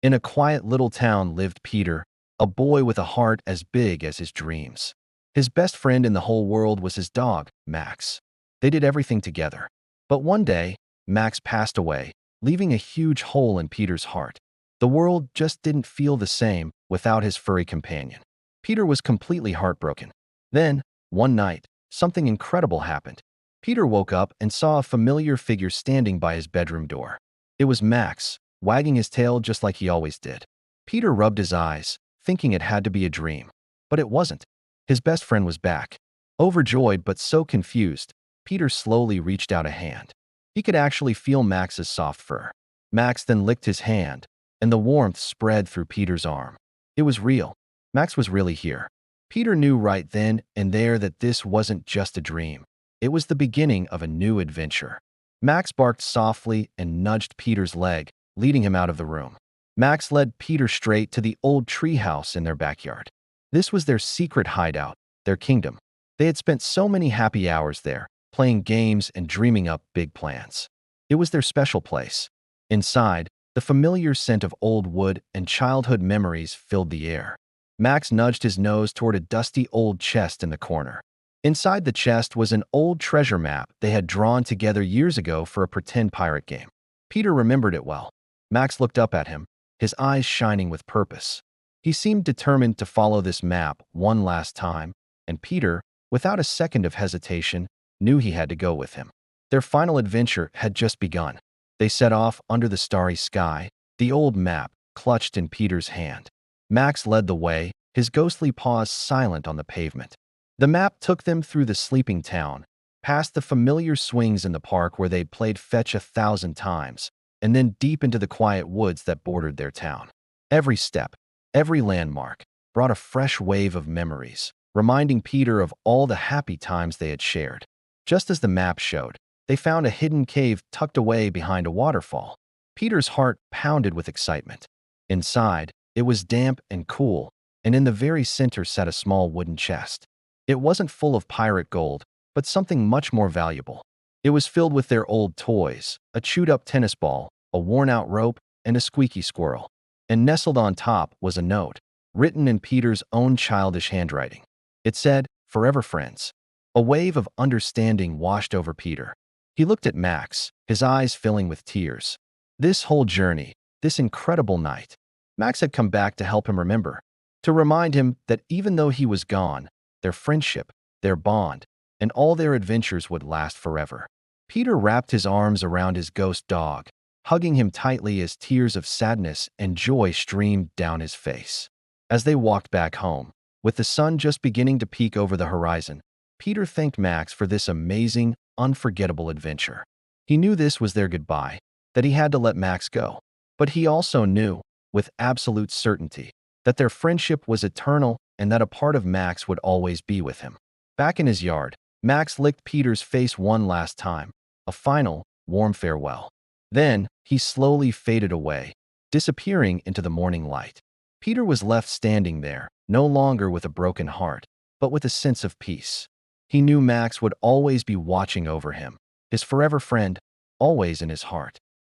In a quiet little town lived Peter, a boy with a heart as big as his dreams. His best friend in the whole world was his dog, Max. They did everything together. But one day, Max passed away, leaving a huge hole in Peter's heart. The world just didn't feel the same without his furry companion. Peter was completely heartbroken. Then, one night, something incredible happened. Peter woke up and saw a familiar figure standing by his bedroom door. It was Max, wagging his tail just like he always did. Peter rubbed his eyes, thinking it had to be a dream. But it wasn't. His best friend was back. Overjoyed but so confused, Peter slowly reached out a hand. He could actually feel Max's soft fur. Max then licked his hand, and the warmth spread through Peter's arm. It was real. Max was really here. Peter knew right then and there that this wasn't just a dream. It was the beginning of a new adventure. Max barked softly and nudged Peter's leg, leading him out of the room. Max led Peter straight to the old treehouse in their backyard. This was their secret hideout, their kingdom. They had spent so many happy hours there, playing games and dreaming up big plans. It was their special place. Inside, the familiar scent of old wood and childhood memories filled the air. Max nudged his nose toward a dusty old chest in the corner. Inside the chest was an old treasure map they had drawn together years ago for a pretend pirate game. Peter remembered it well. Max looked up at him, his eyes shining with purpose. He seemed determined to follow this map one last time, and Peter, without a second of hesitation, knew he had to go with him. Their final adventure had just begun. They set off under the starry sky, the old map clutched in Peter's hand. Max led the way, his ghostly paws silent on the pavement. The map took them through the sleeping town, past the familiar swings in the park where they'd played fetch 1,000 times, and then deep into the quiet woods that bordered their town. Every step, every landmark, brought a fresh wave of memories, reminding Peter of all the happy times they had shared. Just as the map showed, they found a hidden cave tucked away behind a waterfall. Peter's heart pounded with excitement. Inside, it was damp and cool, and in the very center sat a small wooden chest. It wasn't full of pirate gold, but something much more valuable. It was filled with their old toys, a chewed-up tennis ball, a worn-out rope, and a squeaky squirrel. And nestled on top was a note, written in Peter's own childish handwriting. It said, "Forever friends." A wave of understanding washed over Peter. He looked at Max, his eyes filling with tears. This whole journey, this incredible night, Max had come back to help him remember, to remind him that even though he was gone, their friendship, their bond, and all their adventures would last forever. Peter wrapped his arms around his ghost dog, hugging him tightly as tears of sadness and joy streamed down his face. As they walked back home, with the sun just beginning to peek over the horizon, Peter thanked Max for this amazing, unforgettable adventure. He knew this was their goodbye, that he had to let Max go. But he also knew, with absolute certainty, that their friendship was eternal and that a part of Max would always be with him. Back in his yard, Max licked Peter's face one last time, a final, warm farewell. Then, he slowly faded away, disappearing into the morning light. Peter was left standing there, no longer with a broken heart, but with a sense of peace. He knew Max would always be watching over him, his forever friend, always in his heart.